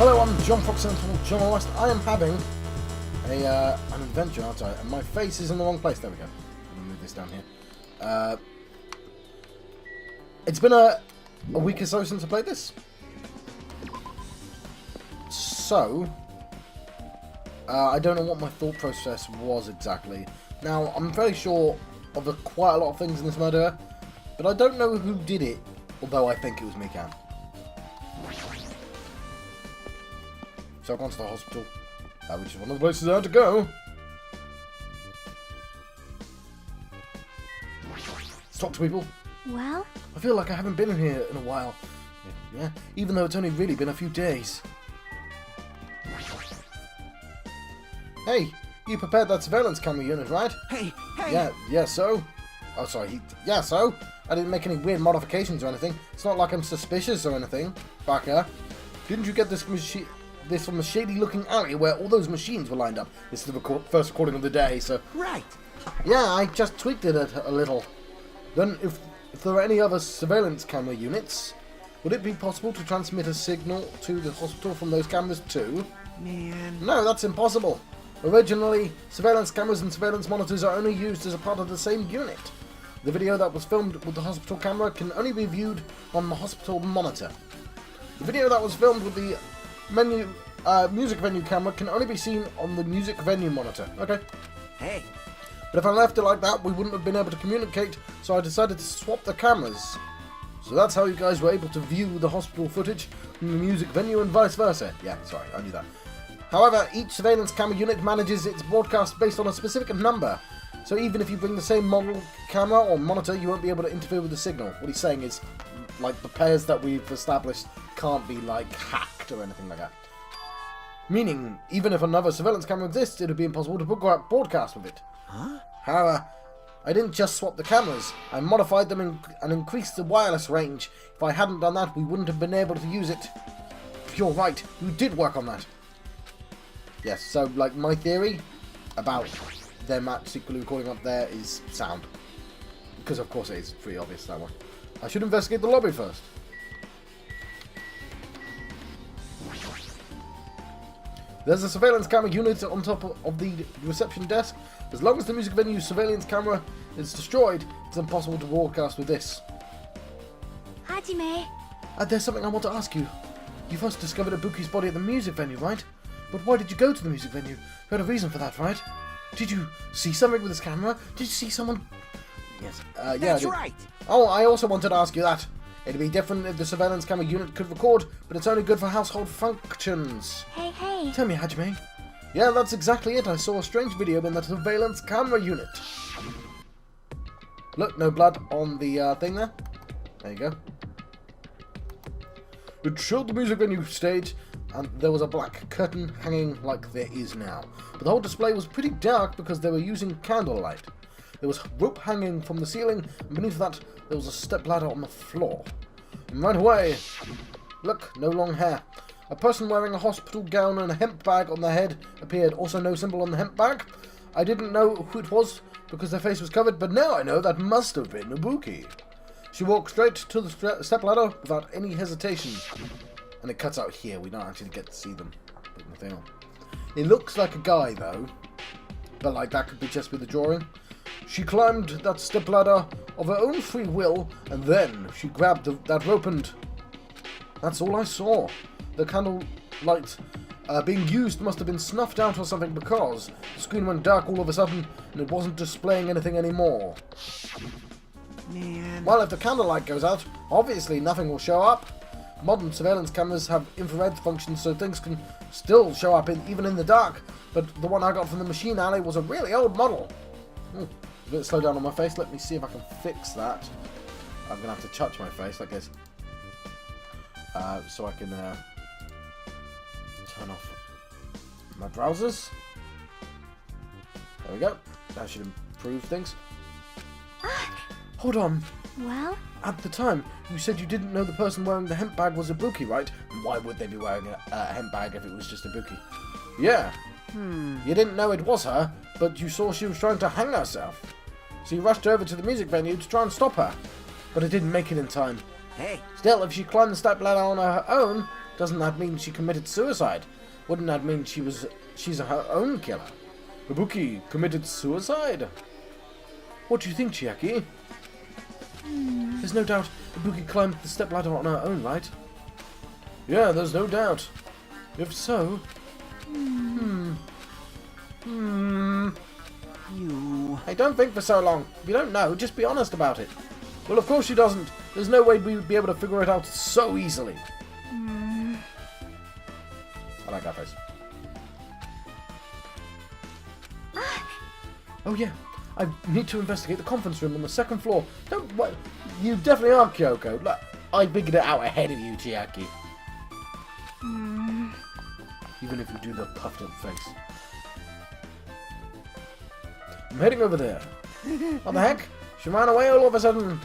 Hello, I'm John Fox Central, John West. I am having an adventure, aren't I? And my face is in the wrong place. There we go. I'm going to move this down here. It's been a week or so since I played this. So, I don't know what my thought process was exactly. Now, I'm very sure of quite a lot of things in this murder, but I don't know who did it, although I think it was Mikan. So I've gone to the hospital, which is one of the places I had to go. Let's talk to people. Well? I feel like I haven't been in here in a while. Yeah, even though it's only really been a few days. Hey, you prepared that surveillance camera unit, right? Hey! Yeah, so? Oh, sorry, so? I didn't make any weird modifications or anything. It's not like I'm suspicious or anything, Baka. Didn't you get this from the shady-looking alley where all those machines were lined up? This is the first recording of the day, so... Right! Yeah, I just tweaked it a little. Then, if there are any other surveillance camera units, would it be possible to transmit a signal to the hospital from those cameras too? Man... No, that's impossible. Originally, surveillance cameras and surveillance monitors are only used as a part of the same unit. The video that was filmed with the hospital camera can only be viewed on the hospital monitor. The video that was filmed with the music venue camera can only be seen on the music venue monitor. Okay. Hey! But if I left it like that, we wouldn't have been able to communicate, so I decided to swap the cameras. So that's how you guys were able to view the hospital footage from the music venue and vice versa. Yeah, sorry, I knew that. However, each surveillance camera unit manages its broadcast based on a specific number. So even if you bring the same model camera or monitor, you won't be able to interfere with the signal. What he's saying is, like, the pairs that we've established can't be, like, hacked or anything like that. Meaning, even if another surveillance camera exists, it would be impossible to broadcast with it. Huh? However, I didn't just swap the cameras. I modified them and increased the wireless range. If I hadn't done that, we wouldn't have been able to use it. You're right, you did work on that. Yes, so, like, my theory about them secretly recording up there is sound. Because, of course, it is pretty obvious, that one. I should investigate the lobby first. There's a surveillance camera unit on top of the reception desk. As long as the music venue surveillance camera is destroyed, it's impossible to broadcast with this. Hajime. There's something I want to ask you. You first discovered Ibuki's body at the music venue, right? But why did you go to the music venue? You had a reason for that, right? Did you see something with this camera? Did you see someone... Yes. Yeah, That's right! Oh, I also wanted to ask you that. It'd be different if the surveillance camera unit could record, but it's only good for household functions. Hey. Tell me, Hajime. Yeah, that's exactly it. I saw a strange video in that surveillance camera unit. Look, no blood on the thing there. There you go. It showed the music venue stage, and there was a black curtain hanging like there is now. But the whole display was pretty dark because they were using candlelight. There was rope hanging from the ceiling, and beneath that, there was a stepladder on the floor. And right away, look, no long hair. A person wearing a hospital gown and a hemp bag on their head appeared. Also no symbol on the hemp bag. I didn't know who it was because their face was covered, but now I know that must have been Ibuki. She walked straight to the stepladder without any hesitation. And it cuts out here. We don't actually get to see them. Put the thing on. It looks like a guy, though. But, like, that could be just with the drawing. She climbed that stepladder of her own free will, and then she grabbed that rope and... That's all I saw. The candlelight being used must have been snuffed out or something because the screen went dark all of a sudden and it wasn't displaying anything anymore. Man... Well, if the candlelight goes out, obviously nothing will show up. Modern surveillance cameras have infrared functions, so things can still show up even in the dark. But the one I got from the machine alley was a really old model. A bit slow down on my face. Let me see if I can fix that. I'm going to have to touch my face like this. So I can turn off my browsers. There we go. That should improve things. Hold on. Well? At the time, you said you didn't know the person wearing the hemp bag was Ibuki, right? And why would they be wearing a hemp bag if it was just Ibuki? Yeah. You didn't know it was her, but you saw she was trying to hang herself. So you rushed over to the music venue to try and stop her. But it didn't make it in time. Hey. Still, if she climbed the stepladder on her own, Doesn't that mean she committed suicide? Wouldn't that mean she's her own killer? Ibuki committed suicide? What do you think, Chiaki? There's no doubt Ibuki climbed the stepladder on her own, right? Yeah, there's no doubt. If so... Hey, don't think for so long. If you don't know, just be honest about it. Well, of course she doesn't. There's no way we'd be able to figure it out so easily. I like that face. Oh yeah, I need to investigate the conference room on the second floor. Don't what? You definitely are, Kyoko. Look, I figured it out ahead of you, Chiaki. Even if you do the puffed up face. I'm heading over there. What the heck? She ran away all of a sudden.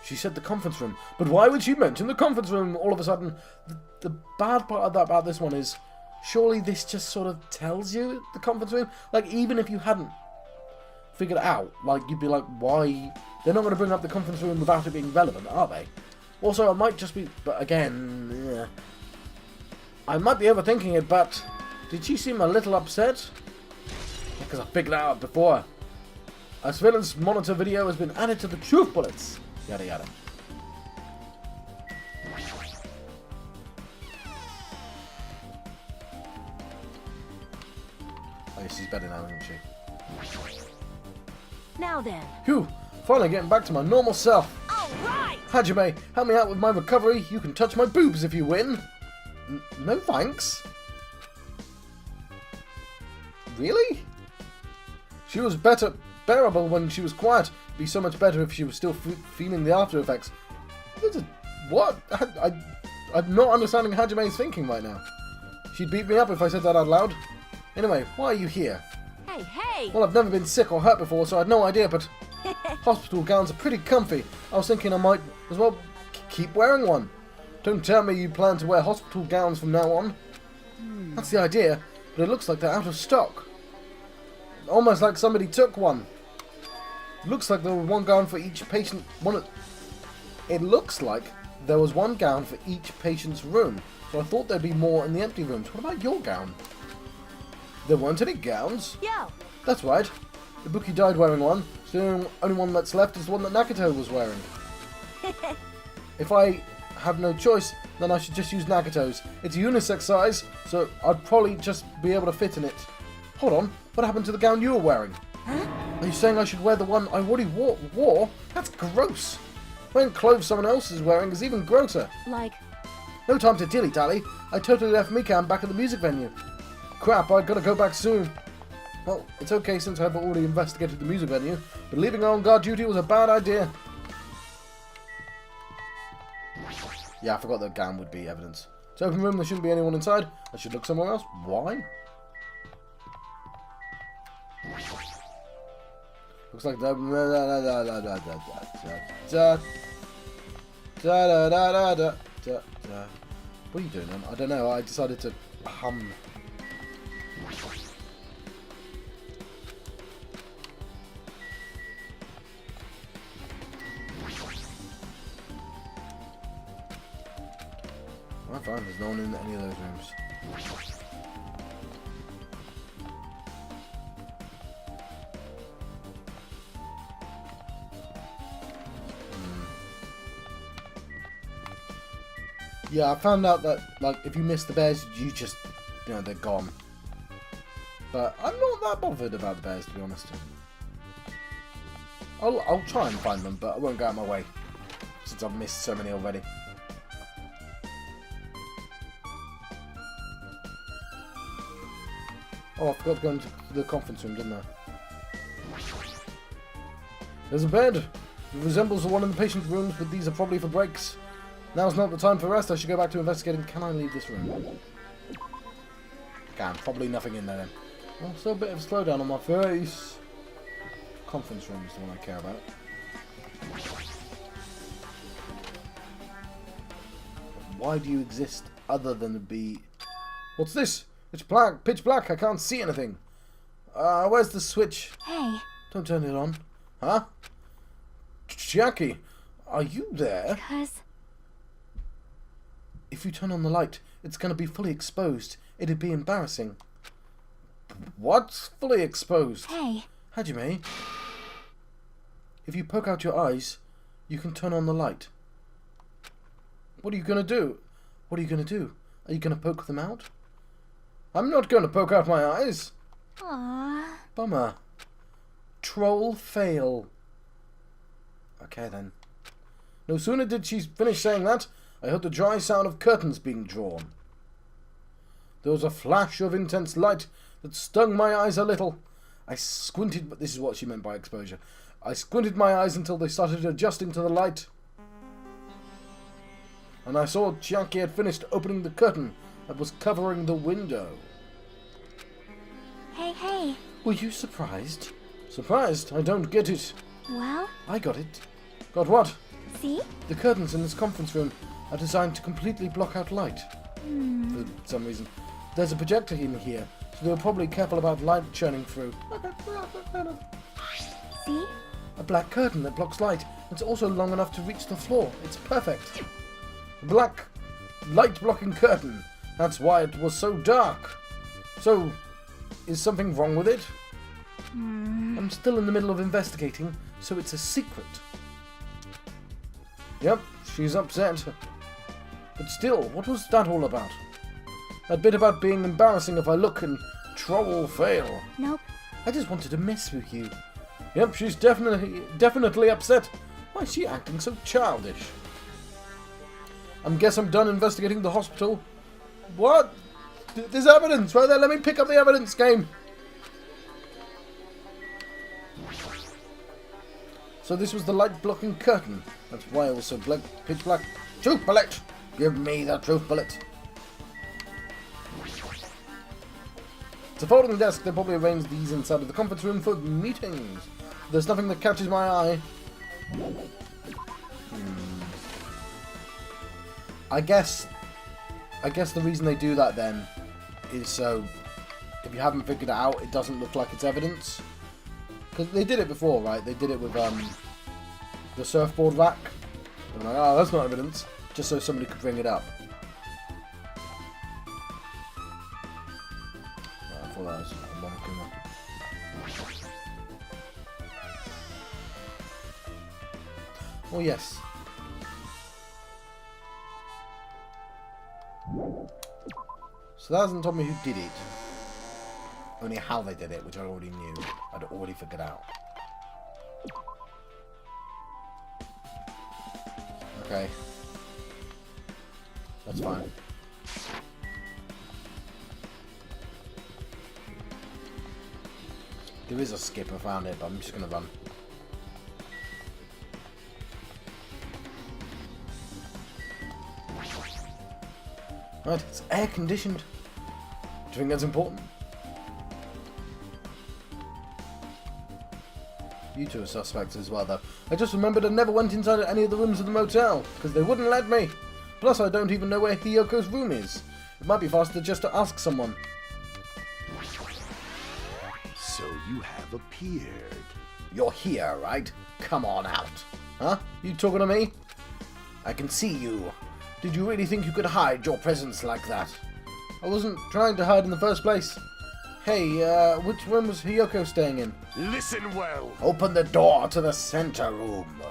She said the conference room. But why would she mention the conference room all of a sudden? The bad part about this one is, surely this just sort of tells you the conference room? Like, even if you hadn't figured it out, like, you'd be like, why? They're not going to bring up the conference room without it being relevant, are they? Also, it might just be, but again, yeah. I might be overthinking it, but did she seem a little upset? Because I figured it out before. A surveillance monitor video has been added to the truth bullets. Yada yada. Oh, yeah, she's better now, isn't she? Now then. Phew! Finally getting back to my normal self. All right. Hajime, help me out with my recovery. You can touch my boobs if you win. No thanks. Really? She was bearable when she was quiet. It'd be so much better if she was still feeling the after effects. What? I'm not understanding Hajime's thinking right now. She'd beat me up if I said that out loud. Anyway, why are you here? Hey, hey. Well, I've never been sick or hurt before, so I had no idea, but hospital gowns are pretty comfy. I was thinking I might as well keep wearing one. Don't tell me you plan to wear hospital gowns from now on. That's the idea, but it looks like they're out of stock. Almost like somebody took one. Looks like there was one gown for each patient. It looks like there was one gown for each patient's room, so I thought there'd be more in the empty rooms. What about your gown? There weren't any gowns? Yo. That's right. Ibuki died wearing one, so the only one that's left is the one that Nagato was wearing. If I have no choice, then I should just use Nagato's. It's a unisex size, so I'd probably just be able to fit in it. Hold on, what happened to the gown you were wearing? Huh? Are you saying I should wear the one I already wore? That's gross. Wearing clothes someone else is wearing is even grosser. Like. No time to dilly-dally. I totally left Mikan back at the music venue. Crap, I gotta go back soon. Well, it's okay since I've already investigated the music venue, but leaving her on guard duty was a bad idea. Yeah, I forgot that gown would be evidence. It's open room, there shouldn't be anyone inside. I should look somewhere else. Why? Looks like the... What are you doing, man? I don't know, I decided to hum. I found there's no one in any of those rooms. Yeah, I found out that, like, if you miss the bears, you just, you know, they're gone. But I'm not that bothered about the bears, to be honest. I'll try and find them, but I won't go out of my way, since I've missed so many already. Oh, I forgot to go into the conference room, didn't I? There's a bed. It resembles the one in the patient's rooms, but these are probably for breaks. Now's not the time for rest. I should go back to investigating. Can I leave this room? Can. Probably nothing in there then. Well, still a bit of a slowdown on my face. Conference room is the one I care about. Why do you exist other than to be... What's this? It's black, pitch black. I can't see anything. Where's the switch? Hey. Don't turn it on. Huh? Chiaki, are you there? If you turn on the light, it's going to be fully exposed. It'd be embarrassing. What's fully exposed? Hey. Hajime, if you poke out your eyes, you can turn on the light. What are you going to do? What are you going to do? Are you going to poke them out? I'm not going to poke out my eyes. Aww. Bummer. Troll fail. Okay then. No sooner did she finish saying that, I heard the dry sound of curtains being drawn. There was a flash of intense light that stung my eyes a little. I squinted, but this is what she meant by exposure. I squinted my eyes until they started adjusting to the light. And I saw Chiaki had finished opening the curtain that was covering the window. Hey. Were you surprised? Surprised? I don't get it. Well? I got it. Got what? See? The curtains in this conference room are designed to completely block out light. For some reason. There's a projector in here, so they were probably careful about light churning through. See? A black curtain that blocks light. It's also long enough to reach the floor. It's perfect. A black light-blocking curtain. That's why it was so dark. So, is something wrong with it? I'm still in the middle of investigating, so it's a secret. Yep, she's upset. But still, what was that all about? That bit about being embarrassing if I look and troll fail. Nope. I just wanted to mess with you. Yep, she's definitely upset. Why is she acting so childish? Guess I'm done investigating the hospital. What? There's evidence right there. Let me pick up the evidence, game. So this was the light-blocking curtain. That's why it was so pitch black. Truth bullet! Give me the truth bullet. It's a folding desk. They probably arranged these inside of the conference room for meetings. There's nothing that catches my eye. I guess the reason they do that then is so if you haven't figured it out, it doesn't look like it's evidence. Because they did it before, right? They did it with the surfboard rack. I'm like, oh, that's not evidence. Just so somebody could bring it up. I thought that was a Monokuma. Oh yes. So that hasn't told me who did it. Only how they did it, which I already knew. I'd already figured out. Okay. That's fine. There is a skip, I found it, but I'm just gonna run. Right, it's air conditioned. Do you think that's important? You two are suspects as well, though. I just remembered I never went inside any of the rooms of the motel, because they wouldn't let me. Plus, I don't even know where Hiyoko's room is. It might be faster just to ask someone. So you have appeared. You're here, right? Come on out. Huh? You talking to me? I can see you. Did you really think you could hide your presence like that? I wasn't trying to hide in the first place. Hey, which room was Hiyoko staying in? Listen well. Open the door to the center room.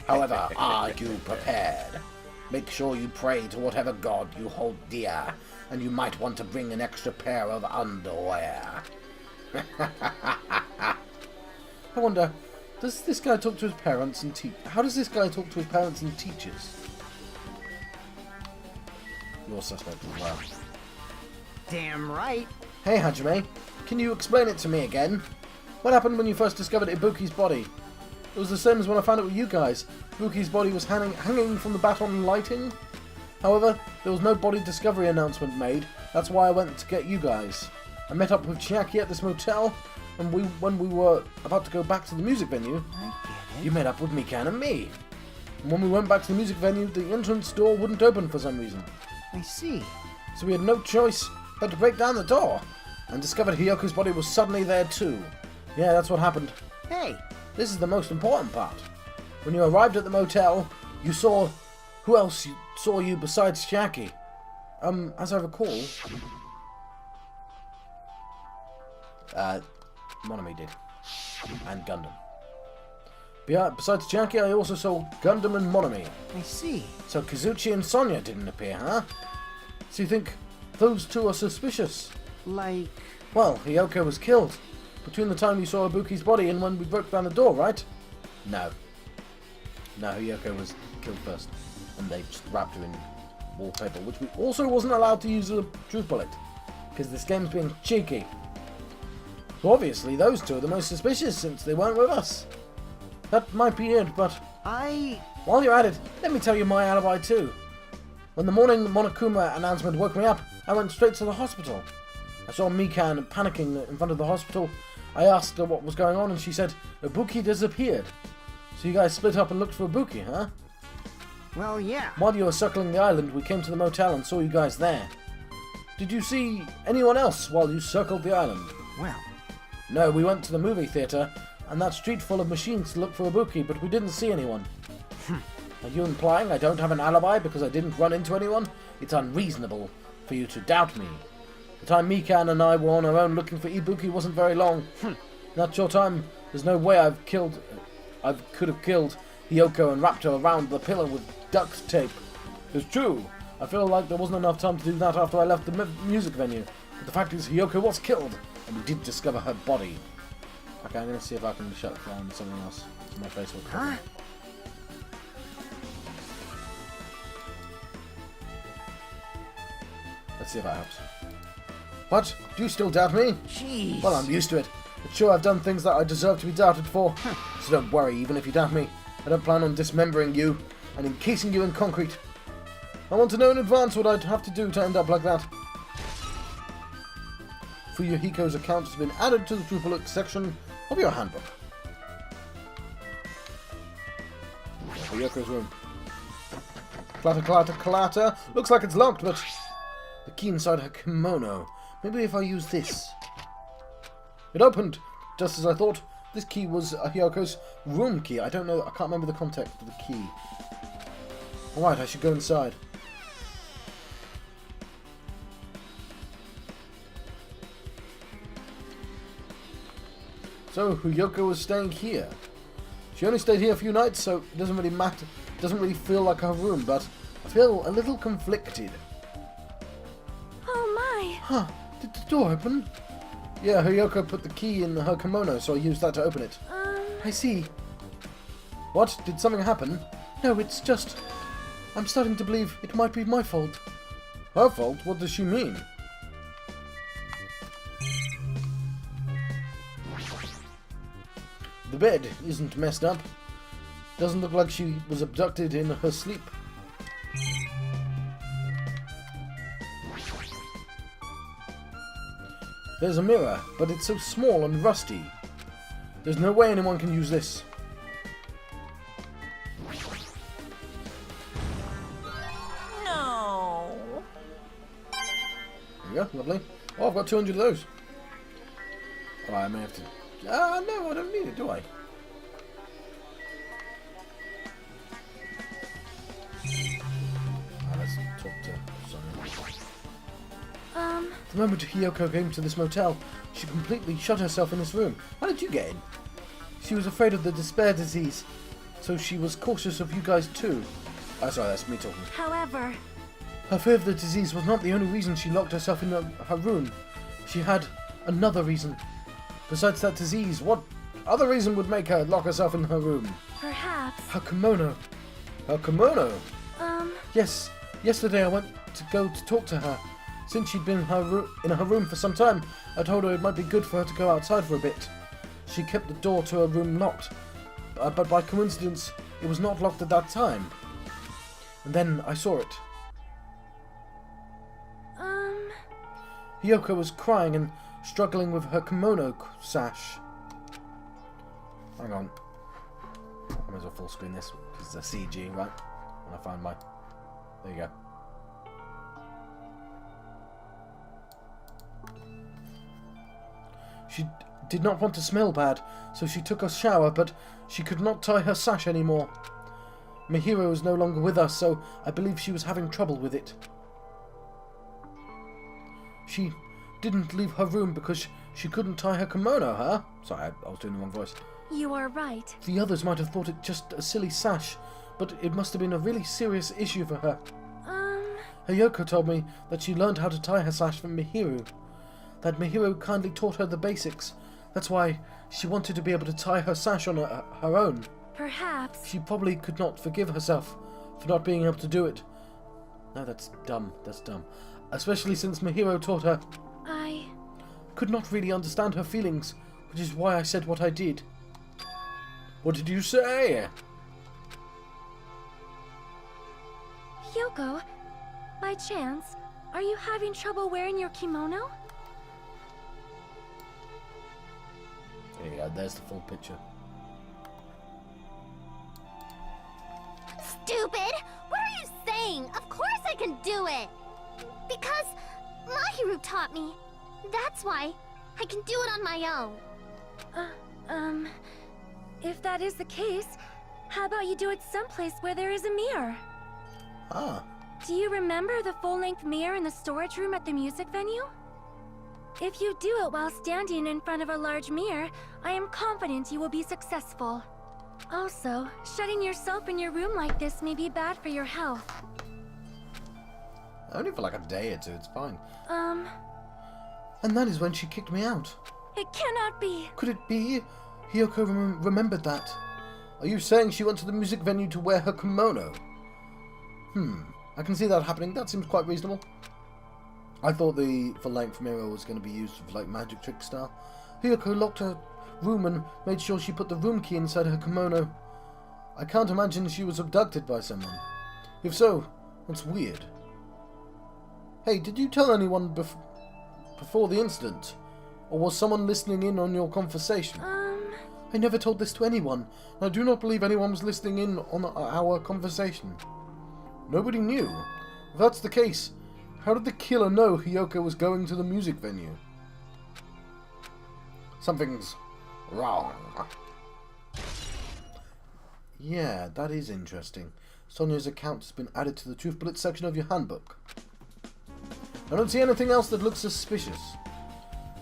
However, are you prepared? Make sure you pray to whatever god you hold dear, and you might want to bring an extra pair of underwear. I wonder, does this guy talk to his parents and how does this guy talk to his parents and teachers? You're suspect as well. Damn right. Hey Hajime, can you explain it to me again? What happened when you first discovered Ibuki's body? It was the same as when I found it with you guys. Ibuki's body was hanging from the baton lighting. However, there was no body discovery announcement made. That's why I went to get you guys. I met up with Chiaki at this motel, and when we were about to go back to the music venue, I get it. you met up with Mikan and me. And when we went back to the music venue, the entrance door wouldn't open for some reason. I see. So we had no choice but to break down the door, and discovered Hiyoko's body was suddenly there too. Yeah, that's what happened. Hey, This is the most important part. When you arrived at the motel, you saw Who else saw you besides Chiaki? As I recall... Monomi did. And Gundam. Besides Chiaki, I also saw Gundam and Monomi. I see. So Kazuchi and Sonya didn't appear, huh? So you think those two are suspicious? Like... Well, Hiyoko was killed. Between the time you saw Ibuki's body and when we broke down the door, right? No. No, Hiyoko was killed first. And they just wrapped her in wallpaper, which we also wasn't allowed to use a truth bullet. Because this game's being cheeky. So obviously, those two are the most suspicious since they weren't with us. That might be it, but... While you're at it, let me tell you my alibi too. When the morning Monokuma announcement woke me up, I went straight to the hospital. I saw Mikan panicking in front of the hospital. I asked her what was going on and she said, Ibuki disappeared. So you guys split up and looked for Ibuki, huh? Well, yeah. While you were circling the island, we came to the motel and saw you guys there. Did you see anyone else while you circled the island? Well... No, we went to the movie theatre and that street full of machines to look for Ibuki, but we didn't see anyone. Are you implying I don't have an alibi because I didn't run into anyone? It's unreasonable for you to doubt me. The time Mikan and I were on our own looking for Ibuki wasn't very long. That short time, there's no way I could have killed Hiyoko and wrapped her around the pillar with duct tape. It's true. I feel like there wasn't enough time to do that after I left the music venue. But the fact is, Hiyoko was killed, and we did discover her body. Okay, I'm going to see if I can shut down something else. So my face will cover. Let's see if that helps. What? Do you still doubt me? Jeez. Well, I'm used to it. But sure, I've done things that I deserve to be doubted for. So don't worry, even if you doubt me. I don't plan on dismembering you and encasing you in concrete. I want to know in advance what I'd have to do to end up like that. Fuyuhiko's account has been added to the Trupaluk section of your handbook. Fuyoko's room. Clatter, clatter, clatter. Looks like it's locked, but the key inside her kimono. Maybe if I use this. It opened, just as I thought. This key was Hiyoko's room key. I don't know, I can't remember the context of the key. Alright, I should go inside. So, Hiyoko was staying here. She only stayed here a few nights, so it doesn't really matter. It doesn't really feel like her room, but I feel a little conflicted. Oh my! Huh, did the door open? Yeah, Hiyoko put the key in her kimono, so I used that to open it. I see. What? Did something happen? No, it's just... I'm starting to believe it might be my fault. Her fault? What does she mean? The bed isn't messed up. Doesn't look like she was abducted in her sleep. There's a mirror, but it's so small and rusty. There's no way anyone can use this. No. There you go, lovely. Oh, I've got 200 of those. Oh, I may have to... no, I don't need it, do I? Let's talk to Sonya. The moment Hiyoko came to this motel, she completely shut herself in this room. How did you get in? She was afraid of the despair disease, so she was cautious of you guys too. Oh, sorry, that's me talking. However, Her fear of the disease was not the only reason she locked herself in her room. She had another reason. Besides that disease, what other reason would make her lock herself in her room? perhaps. Her kimono. Her kimono? Yes. Yesterday I went to go to talk to her. Since she'd been in her room for some time, I told her it might be good for her to go outside for a bit. She kept the door to her room locked, but by coincidence, it was not locked at that time. And then I saw it. Hiyoko was crying and struggling with her kimono sash. Hang on. I may as well full screen this, because it's a CG, right? When I find my... There you go. She did not want to smell bad, so she took a shower, but she could not tie her sash anymore. Mihiro is no longer with us, so I believe she was having trouble with it. She didn't leave her room because she couldn't tie her kimono, huh? Sorry, I was doing the wrong voice. You are right. The others might have thought it just a silly sash, but it must have been a really serious issue for her. Hayoko told me that she learned how to tie her sash from Mihiro. That Mihiro kindly taught her the basics. That's why she wanted to be able to tie her sash on her own. Perhaps. She probably could not forgive herself for not being able to do it. No, that's dumb. That's dumb. Especially since Mihiro taught her. I Could not really understand her feelings, which is why I said what I did. What did you say? Hyoko, by chance, are you having trouble wearing your kimono? There you go, there's the full picture. Stupid! What are you saying? Of course I can do it! Because Mahiru taught me. That's why I can do it on my own. If that is the case, how about you do it someplace where there is a mirror? Ah. Do you remember the full-length mirror in the storage room at the music venue? If you do it while standing in front of a large mirror, I am confident you will be successful. Also, shutting yourself in your room like this may be bad for your health. Only for like a day or two, it's fine. It And that is when she kicked me out. cannot be. Could it be? Hyoko remembered that. Are you saying she went to the music venue to wear her kimono? I can see that happening. That seems quite reasonable. I thought the full-length mirror was going to be used for like magic trick style. Hyoko locked her room and made sure she put the room key inside her kimono. I can't imagine she was abducted by someone. If so, that's weird. Hey, did you tell anyone before the incident? Or was someone listening in on your conversation? I never told this to anyone. And I do not believe anyone was listening in on our conversation. Nobody knew. If that's the case, how did the killer know Hyoko was going to the music venue? Something's wrong. Yeah, that is interesting. Sonia's account has been added to the Truth Bullets section of your handbook. I don't see anything else that looks suspicious.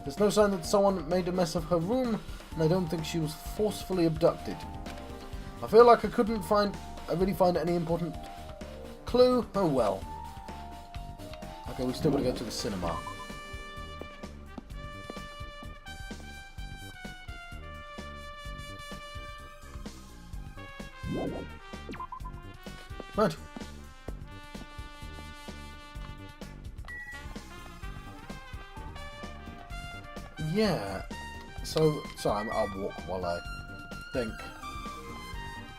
There's no sign that someone made a mess of her room, and I don't think she was forcefully abducted. I feel like I really find any important clue. Oh well. Okay, we still gotta go to the cinema. Right. Yeah. So, sorry, I'll walk while I think.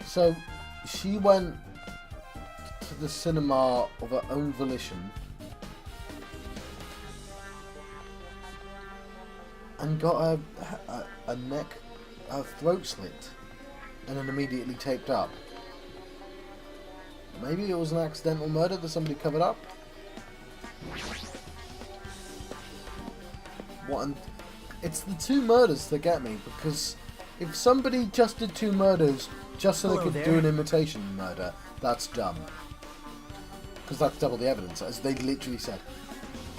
So, she went to the cinema of her own volition and got a throat slit and then immediately taped up. Maybe it was an accidental murder that somebody covered up? It's the two murders that get me, because if somebody just did two murders just so they could do an imitation murder, that's dumb. Because that's double the evidence, as they literally said.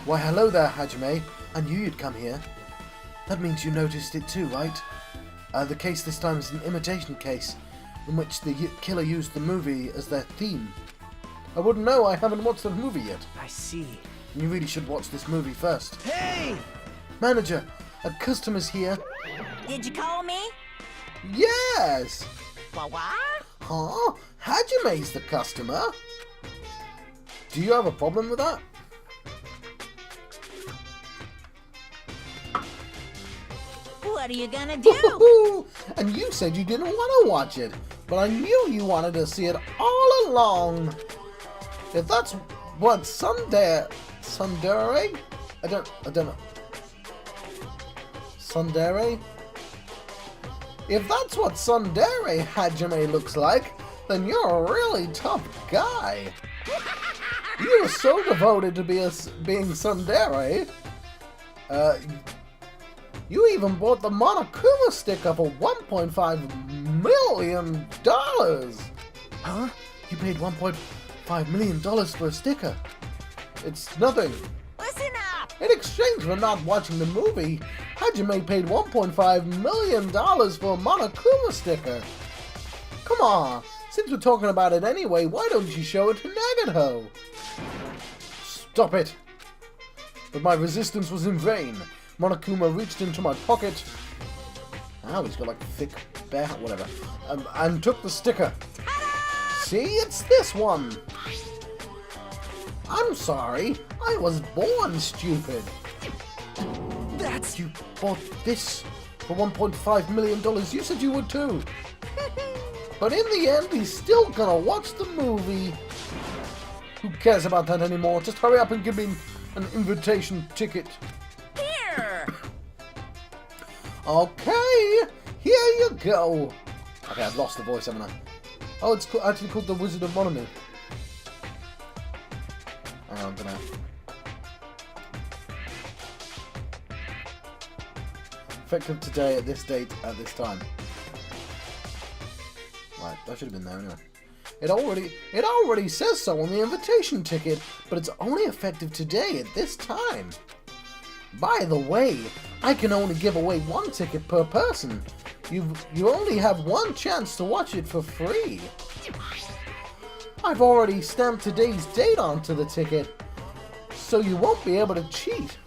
Why, hello there, Hajime. I knew you'd come here. That means you noticed it too, right? The case this time is an imitation case, in which the killer used the movie as their theme. I wouldn't know, I haven't watched the movie yet. I see. You really should watch this movie first. Hey! Manager, a customer's here. Did you call me? Yes! What? Huh? Hajime's the customer? Do you have a problem with that? What are you gonna do? Woohoo! And you said you didn't want to watch it, but I knew you wanted to see it all along. If that's what Sundere? I don't know. Sundere? If that's what Sundere Hajime looks like, then you're a really tough guy. You were so devoted to being Sundere. You even bought the Monokuma sticker for $1.5 million. Huh? You paid $1.5 million for a sticker. It's nothing. Listen up! In exchange for not watching the movie, Hajime paid $1.5 million for a Monokuma sticker. Come on, since we're talking about it anyway, why don't you show it to Nagato? Stop it! But my resistance was in vain. Monokuma reached into my pocket. Ow, he's got like thick bear, whatever. And took the sticker. See, it's this one. I'm sorry, I was born stupid. You bought this for $1.5 million. You said you would too. But in the end, he's still gonna watch the movie. Who cares about that anymore? Just hurry up and give me an invitation ticket. Here! Okay, here you go. Okay, I've lost the voice, haven't I? Oh, it's actually called The Wizard of Monomi. Hang on, I'm gonna... Effective today, at this date, at this time. Right, that should have been there anyway. It already says so on the invitation ticket, but it's only effective today, at this time. By the way, I can only give away one ticket per person. You only have one chance to watch it for free. I've already stamped today's date onto the ticket, so you won't be able to cheat.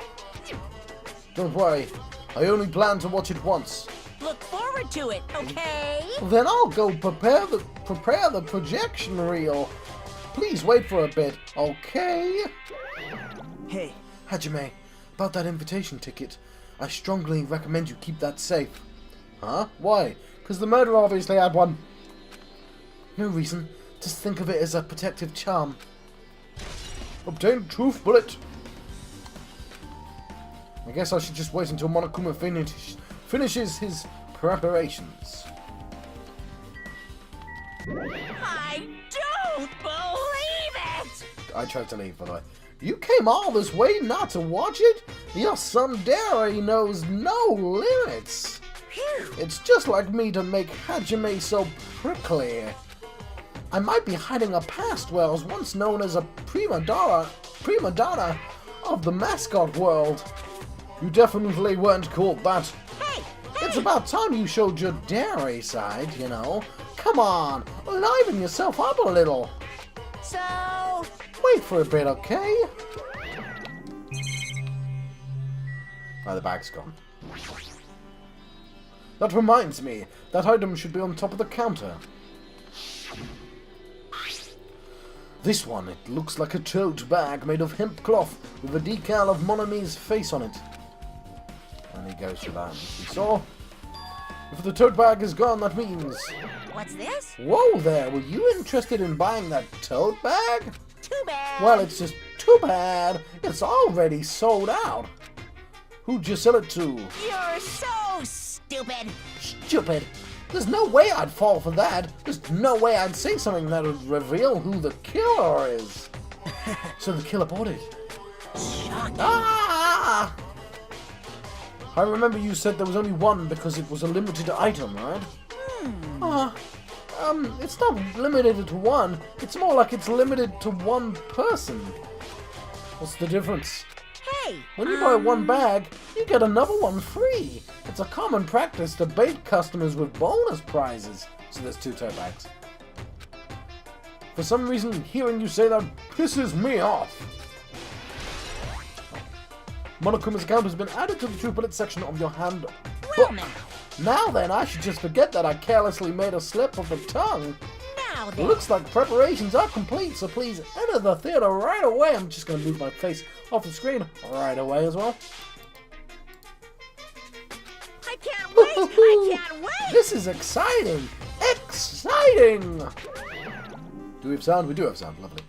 Don't worry, I only plan to watch it once. Look forward to it, okay? Then I'll go prepare the projection reel. Please wait for a bit, okay? Hey, Hajime, about that invitation ticket, I strongly recommend you keep that safe. Huh? Why? Because the murderer obviously had one. No reason. Just think of it as a protective charm. Obtain truth bullet. I guess I should just wait until Monokuma finishes his preparations. I don't believe it! I tried to leave, by the way. You came all this way not to watch it? Your tsundere knows no limits. It's just like me to make Hajime so prickly. I might be hiding a past where I was once known as a prima donna of the mascot world. You definitely weren't caught that. Hey! It's about time you showed your dairy side, you know. Come on, liven yourself up a little. So... Wait for a bit, okay? Oh, the bag's gone. That reminds me, that item should be on top of the counter. This one, it looks like a tote bag made of hemp cloth with a decal of Monomi's face on it. And he goes for that, as you saw. If the tote bag is gone, that means... What's this? Whoa there, were you interested in buying that tote bag? Too bad. Well, it's just too bad. It's already sold out. Who'd you sell it to? You're so stupid. Stupid. There's no way I'd fall for that. There's no way I'd say something that would reveal who the killer is. So the killer bought it. Shocking. Ah! I remember you said there was only one because it was a limited item, right? It's not limited to one. It's more like it's limited to one person. What's the difference? Hey! When you buy one bag, you get another one free. It's a common practice to bait customers with bonus prizes. So there's two tote bags. For some reason, hearing you say that pisses me off. Monokuma's account has been added to the true bullet section of your handbook. Well, Now then, I should just forget that I carelessly made a slip of the tongue. now then. Looks like preparations are complete, so please enter the theater right away. I'm just going to move my face off the screen right away as well. I can't wait! I can't wait! This is exciting! Exciting! Do we have sound? We do have sound. Lovely.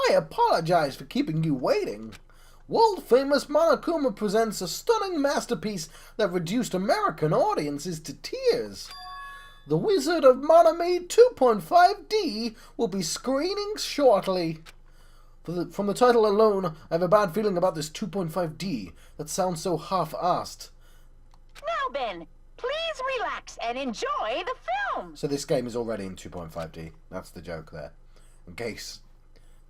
I apologize for keeping you waiting. World-famous Monokuma presents a stunning masterpiece that reduced American audiences to tears. The Wizard of Monomi 2.5D will be screening shortly. From the title alone, I have a bad feeling about this 2.5D. That sounds so half-assed. Now, Ben, please relax and enjoy the film. So this game is already in 2.5D. That's the joke there. In case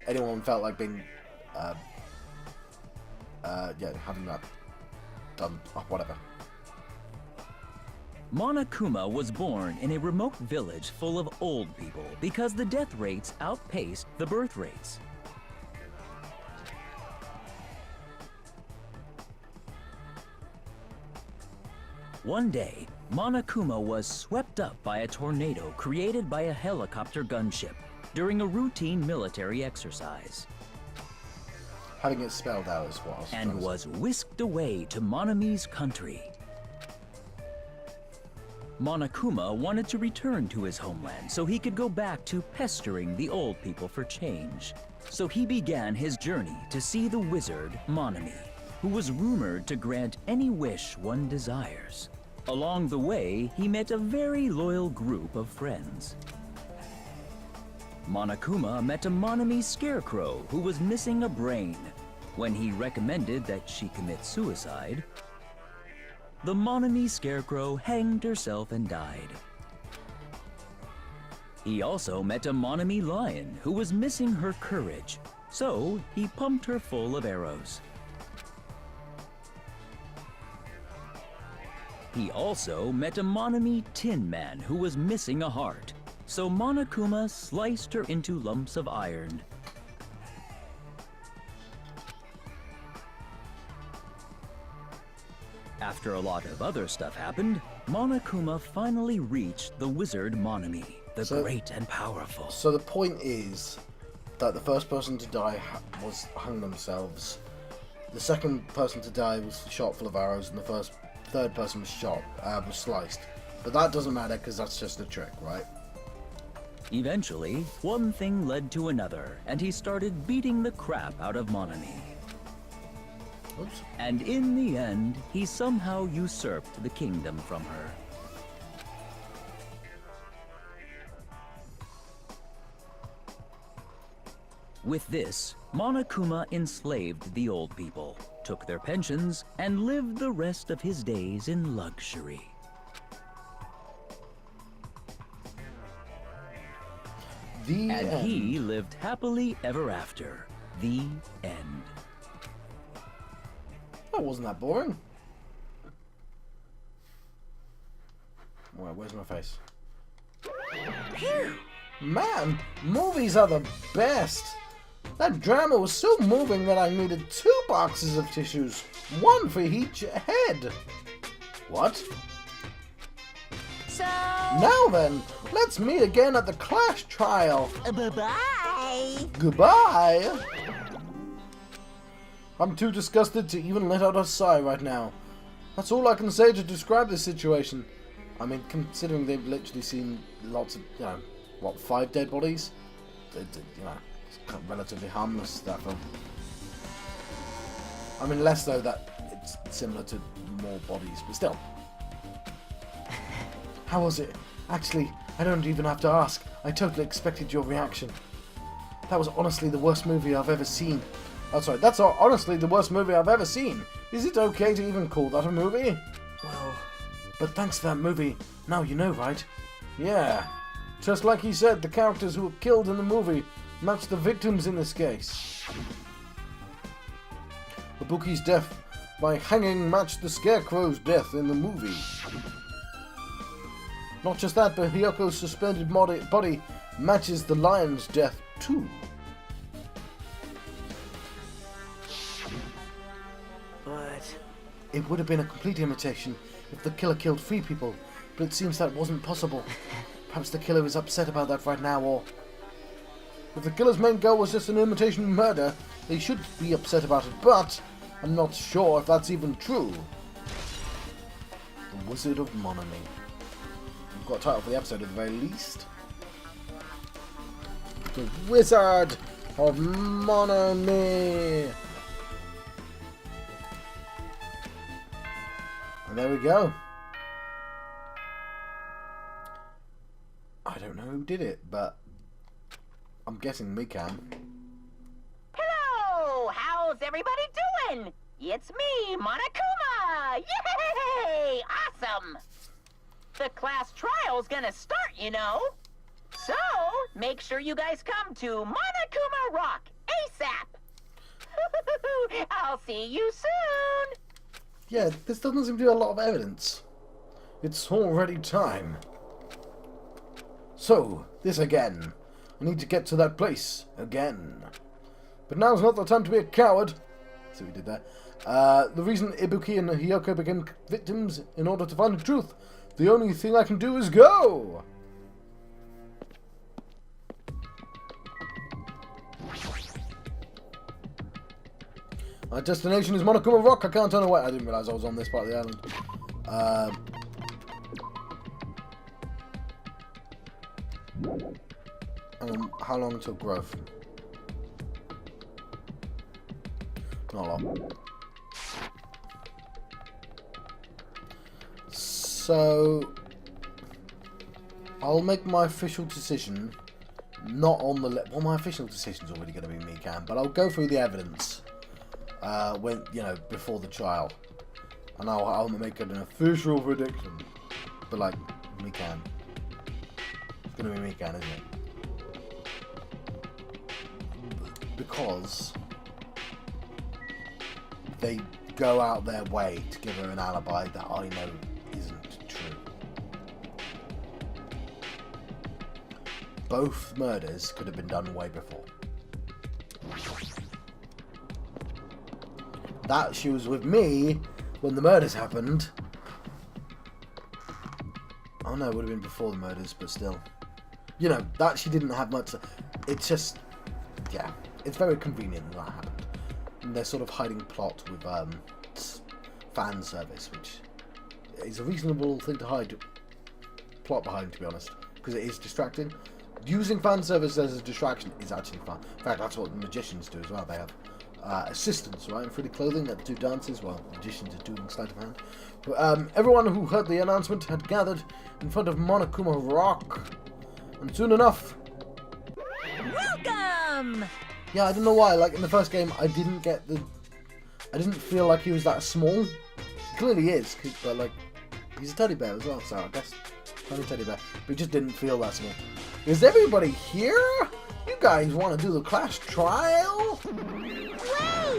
anyone felt like being, having that done, whatever. Monokuma was born in a remote village full of old people because the death rates outpaced the birth rates. One day, Monokuma was swept up by a tornado created by a helicopter gunship during a routine military exercise, Having it spelled out is what I was trying and to say. was whisked away to Monomi's country. Monokuma wanted to return to his homeland so he could go back to pestering the old people for change. So he began his journey to see the wizard Monomi, who was rumored to grant any wish one desires. Along the way, he met a very loyal group of friends. Monokuma met a Monomi scarecrow who was missing a brain. When he recommended that she commit suicide, the Monomi scarecrow hanged herself and died. He also met a Monomi lion who was missing her courage, so he pumped her full of arrows. He also met a Monomi tin man who was missing a heart, so Monokuma sliced her into lumps of iron. After a lot of other stuff happened, Monokuma finally reached the wizard Monomi, the great and powerful. So the point is that the first person to die hung themselves. The second person to die was shot full of arrows, and the third person was sliced. But that doesn't matter because that's just a trick, right? Eventually, one thing led to another, and he started beating the crap out of Monomi. Oops. And in the end, he somehow usurped the kingdom from her. With this, Monokuma enslaved the old people, took their pensions, and lived the rest of his days in luxury. The And end. he lived happily ever after. The end. That wasn't that boring. Alright, where's my face? Man, movies are the best! That drama was so moving that I needed 2 boxes of tissues, 1 for each head. What? So, Now then, let's meet again at the Clash trial. bye-bye. Goodbye! I'm too disgusted to even let out a sigh right now. That's all I can say to describe this situation. I mean, considering they've literally seen lots of, 5 dead bodies? It's kind of relatively harmless stuff. I mean, less though that it's similar to more bodies, but still. How was it? Actually, I don't even have to ask. I totally expected your reaction. That was honestly the worst movie I've ever seen. Oh, sorry, that's honestly the worst movie I've ever seen. Is it okay to even call that a movie? Well, but thanks to that movie, now you know, right? Yeah. Just like he said, the characters who were killed in the movie match the victims in this case. The bookie's death by hanging matched the Scarecrow's death in the movie. Not just that, but Hyoko's suspended body matches the lion's death too. But It would have been a complete imitation if the killer killed 3 people, but it seems that wasn't possible. Perhaps the killer is upset about that right now, or... If the killer's main goal was just an imitation murder, they should be upset about it, but I'm not sure if that's even true. The Wizard of Monomi. We've got a title for the episode at the very least. The Wizard of Monomi. And there we go. I don't know who did it, but I'm guessing we can. Hello, How's everybody doing? It's me, Monokuma! Yay! Awesome! The class trial's gonna start, you know. So, make sure you guys come to Monokuma Rock ASAP! I'll see you soon! Yeah, this doesn't seem to be a lot of evidence. It's already time. So, this again. I need to get to that place again. But now's not the time to be a coward. See what we did there. The reason Ibuki and Hiyoko became victims in order to find the truth. The only thing I can do is go! My destination is Monokuma Rock. I can't turn away. I didn't realise I was on this part of the island. How long until growth? Not long. So I'll make my official decision. Not on the well, my official decision's already going to be Mikan, but I'll go through the evidence when before the trial, and I'll make it an official prediction. But like Mikan, it's going to be Mikan, isn't it? Because they go out their way to give her an alibi that I know isn't true. Both murders could have been done way before. That she was with me when the murders happened. Oh no, it would have been before the murders, but still. You know, that she didn't have much. It's just, yeah, it's very convenient that happened. And they're sort of hiding plot with fan service, which is a reasonable thing to hide plot behind, to be honest, because it is distracting. Using fan service as a distraction is actually fun. In fact, that's what the magicians do as well. They have assistants, right, in 3D clothing that do dances while magicians are doing sleight of hand. But, everyone who heard the announcement had gathered in front of Monokuma Rock, and soon enough. Welcome! Yeah, I don't know why. Like in the first game, I didn't feel like he was that small. He clearly is, but like, he's a teddy bear as well, so I guess tiny teddy bear. But he just didn't feel that small. Is everybody here? You guys want to do the class trial? Wait!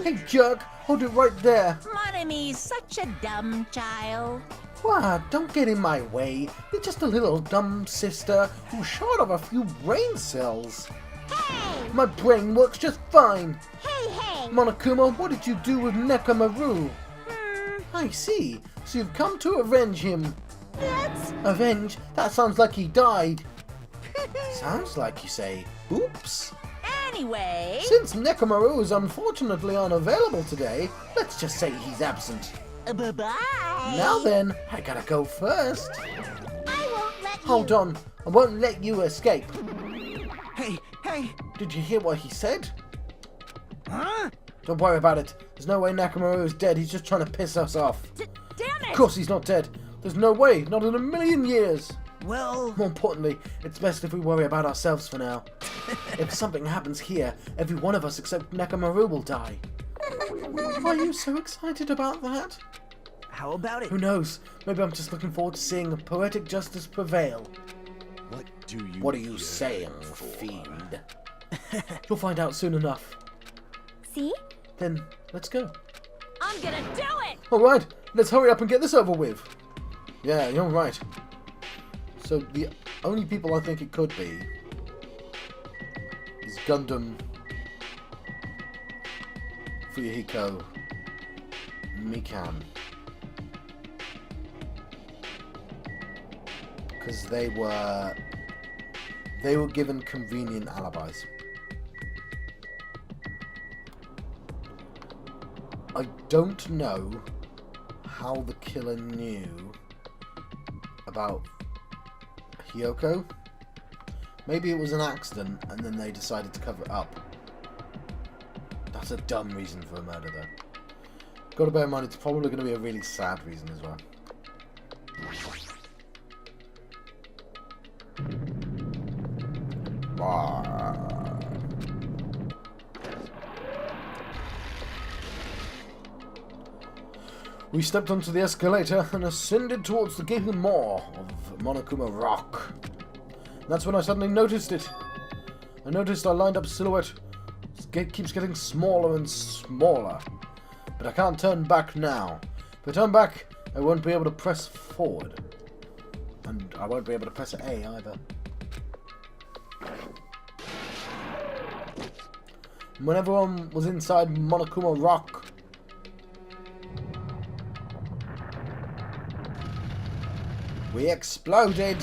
Hey, jerk! Hold it right there. Monomi's such a dumb child. What? Don't get in my way. You're just a little dumb sister who's short of a few brain cells. Hey! My brain works just fine. Hey! Monokuma, what did you do with Nekamaru? I see. So you've come to avenge him. That's... Avenge? That sounds like he died. Sounds like you say, oops. Anyway... Since Nekamaru is unfortunately unavailable today, let's just say he's absent. Bye-bye! Now then, I gotta go first. I won't let you... Hold on, I won't let you escape. Hey! Did you hear what he said? Huh? Don't worry about it. There's no way Nekamaru is dead. He's just trying to piss us off. Damn it! Of course he's not dead. There's no way. Not in a million years. Well... More importantly, it's best if we worry about ourselves for now. If something happens here, every one of us except Nekamaru will die. Are you so excited about that? How about it? Who knows? Maybe I'm just looking forward to seeing poetic justice prevail. What are you saying, fiend? You'll find out soon enough. See? Then, let's go. I'm gonna do it! Alright, let's hurry up and get this over with. Yeah, you're right. So, the only people I think it could be is Gundam, Fuyuhiko, Mikan. Because they were given convenient alibis. I don't know how the killer knew about Hiyoko. Maybe it was an accident and then they decided to cover it up. That's a dumb reason for a murder though. Gotta bear in mind it's probably going to be a really sad reason as well. We stepped onto the escalator and ascended towards the gaping maw of Monokuma Rock. That's when I suddenly noticed it. I noticed our lined up silhouette keeps getting smaller and smaller. But I can't turn back now. If I turn back, I won't be able to press forward. And I won't be able to press A either. When everyone was inside Monokuma Rock, we exploded!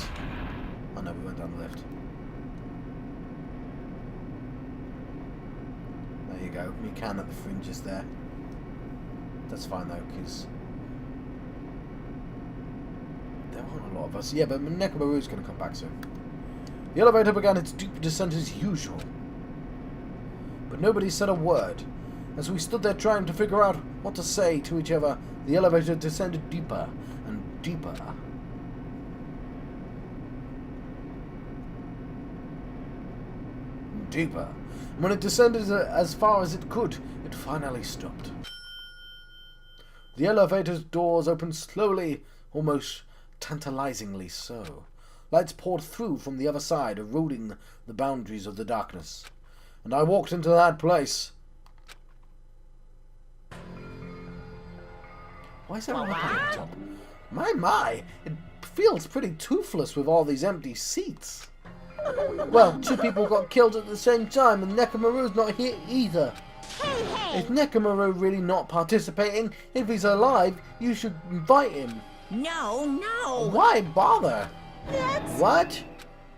Oh no, we went down the lift. There you go. You can at the fringes there. That's fine though, because there aren't a lot of us. Yeah, but Nekomaru's going to come back soon. The elevator began its deep descent as usual. But nobody said a word. As we stood there trying to figure out what to say to each other, the elevator descended deeper and deeper. Deeper. And when it descended as far as it could, it finally stopped. The elevator's doors opened slowly, almost tantalizingly so. Lights poured through from the other side, eroding the boundaries of the darkness. And I walked into that place. Why is there a light at the top? My, it feels pretty toothless with all these empty seats. Well, 2 people got killed at the same time, and Nekomaru's not here either. Hey! Is Nekomaru really not participating? If he's alive, you should invite him. No! Why bother? That's... What?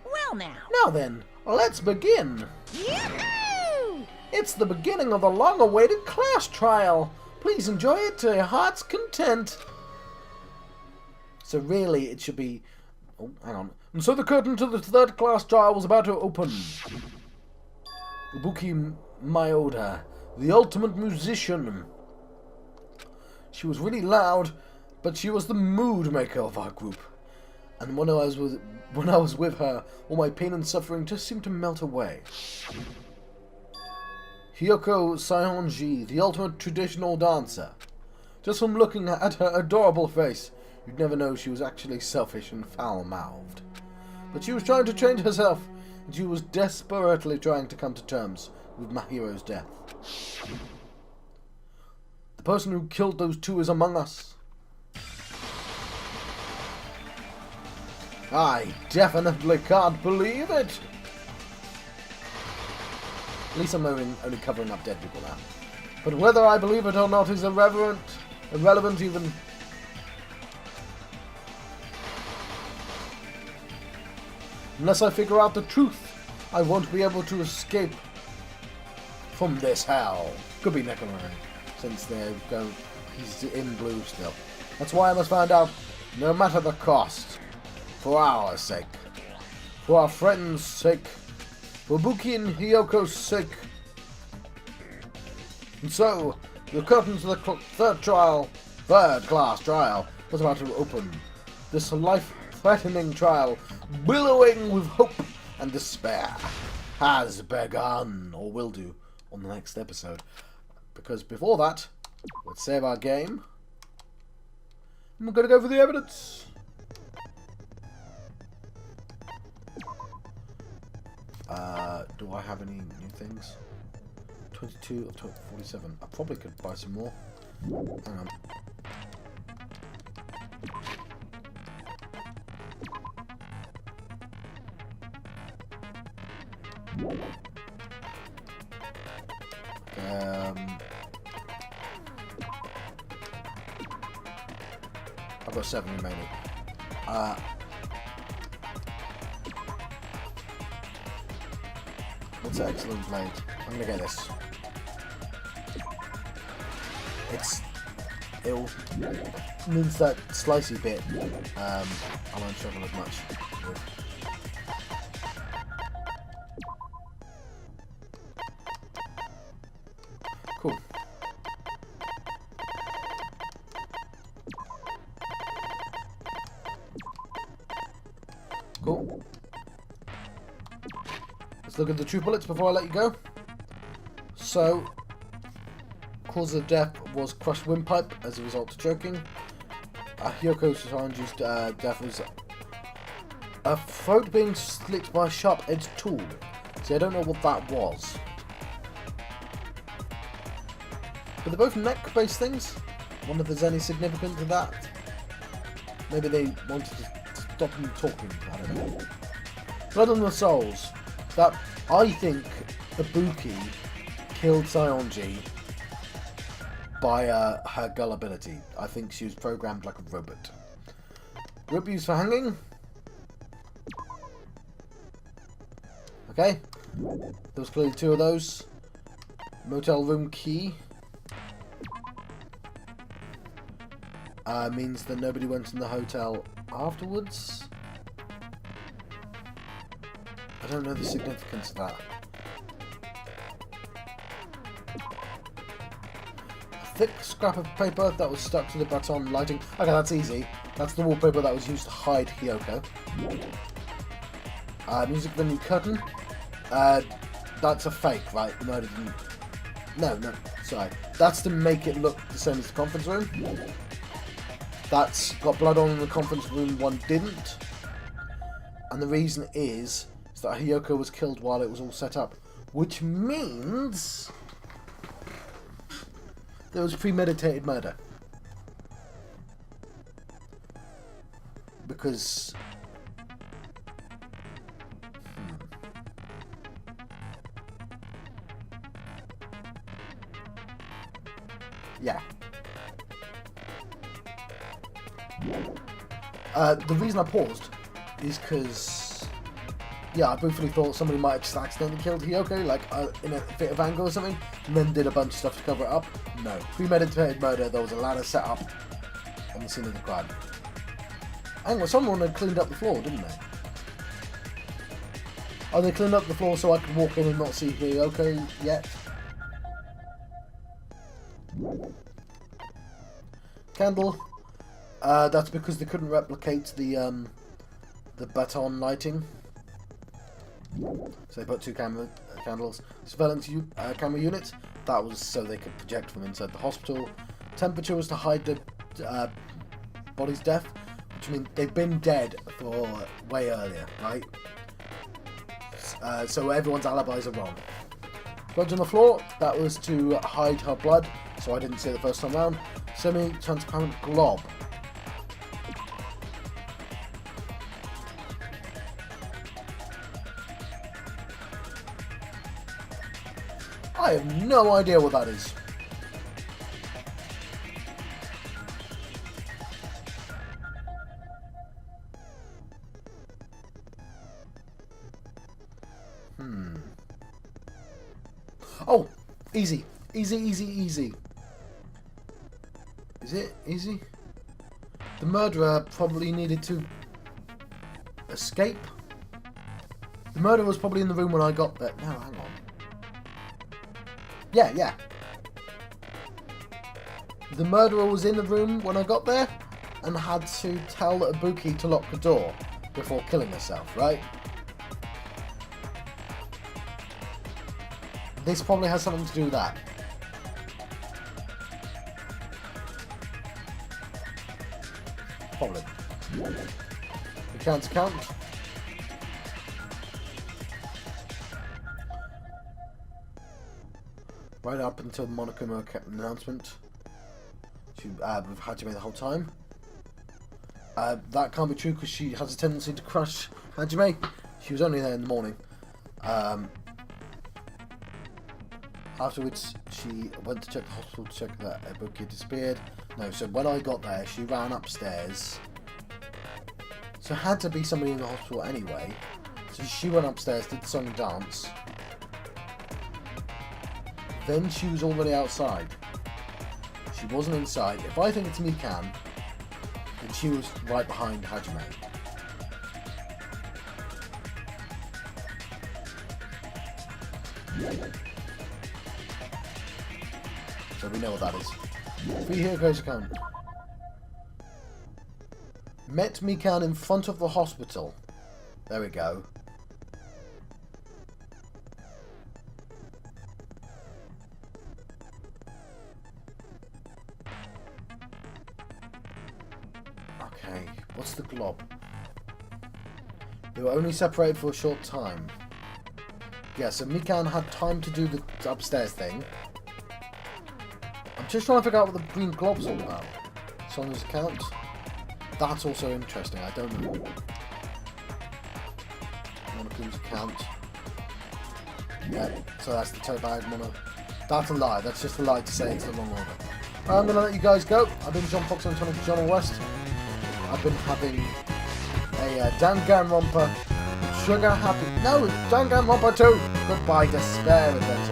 Well now. Now then, let's begin. Yoo-hoo! It's the beginning of the long-awaited class trial. Please enjoy it to your heart's content. So really, it should be... Oh, hang on. And so the curtain to the 3rd class trial was about to open. Ibuki Mayoda, the ultimate musician. She was really loud, but she was the mood maker of our group. And when I was with her, all my pain and suffering just seemed to melt away. Hyoko Saionji, the ultimate traditional dancer. Just from looking at her adorable face, you'd never know she was actually selfish and foul-mouthed. But she was trying to change herself, and she was desperately trying to come to terms with Mahiro's death. The person who killed those 2 is among us. I definitely can't believe it! At least I'm only covering up dead people now. But whether I believe it or not is irrelevant even. Unless I figure out the truth, I won't be able to escape from this hell. Could be Nekomaru, since he's in blue still. That's why I must find out, no matter the cost. For our sake. For our friends' sake. For Buki and Hyoko's sake. And so, the curtain to the 3rd class trial, was about to open. This life-threatening trial, billowing with hope and despair, has begun, or will do, on the next episode. Because before that, let's save our game. And we're going to go for the evidence. Do I have any new things? 22 of 47. I probably could buy some more. Hang on. I've got 7 remaining. What's an excellent blade? I'm gonna get this. It'll means that slicey bit. I won't struggle as much. Cool. Cool. Let's look at the true bullets before I let you go. So, cause of death was crushed windpipe as a result of choking. Hyoko Saranji's death was a throat being slit by a sharp-edged tool. See, I don't know what that was. But they're both neck-based things. I wonder if there's any significance to that. Maybe they wanted to stop him talking. I don't know. Blood on the Souls. That, I think, Ibuki killed Saionji by her gullibility. I think she was programmed like a robot. Rope used for hanging. Okay. There was clearly 2 of those. Motel room key. Means that nobody went in the hotel afterwards. I don't know the significance of that. A thick scrap of paper that was stuck to the baton lighting. Okay, that's easy. That's the wallpaper that was used to hide Hyoko. Music venue curtain. That's a fake, right? No, no, sorry. That's to make it look the same as the conference room. That's got blood on in the conference room, one didn't. And the reason is that Hyoko was killed while it was all set up. Which means there was premeditated murder. Because... yeah. The reason I paused is because, yeah, I briefly thought somebody might have just accidentally killed Hyoko, like in a fit of anger or something, and then did a bunch of stuff to cover it up. No. Premeditated murder, there was a ladder set up on the scene of the crime. Hang on, someone had cleaned up the floor, didn't they? Oh, they cleaned up the floor so I could walk in and not see Hyoko yet? Candle. That's because they couldn't replicate the baton lighting. So they put 2 candles. Surveillance camera unit. That was so they could project from inside the hospital. Temperature was to hide the body's death, which means they've been dead for way earlier, right? So everyone's alibis are wrong. Blood on the floor. That was to hide her blood, so I didn't see it the first time round. Semi-transparent glob. I have no idea what that is. Oh! Easy. Easy, easy, easy. Is it easy? The murderer probably needed to escape. The murderer was probably in the room when I got there. No, hang on. Yeah. The murderer was in the room when I got there and had to tell Ibuki to lock the door before killing herself, right? This probably has something to do with that. Probably. Account. Right up until the Monokuma announcement. She with Hajime the whole time. That can't be true because she has a tendency to crush Hajime. She was only there in the morning. Afterwards, she went to check the hospital to check that Ibuki had disappeared. No, so when I got there, she ran upstairs. So it had to be somebody in the hospital anyway. So she went upstairs, did the song and dance. Then she was already outside. She wasn't inside. If I think it's Mikan, then she was right behind Hajime. So we know what that is. Free Hyoko's account. Met Mikan in front of the hospital. There we go. Okay, what's the glob? They were only separated for a short time. Yeah, so Mikan had time to do the upstairs thing. I'm just trying to figure out what the green glob's all about. Sonya's account. That's also interesting, I don't know. Monokuma's account. Yeah, so that's the tote bag mono. That's a lie, that's just a lie to say it's the wrong order. I'm going to let you guys go. I've been John Fox and Tonic John West. I've been having a Danganronpa Sugar Happy... No, Danganronpa 2! Goodbye, Despair Adventure.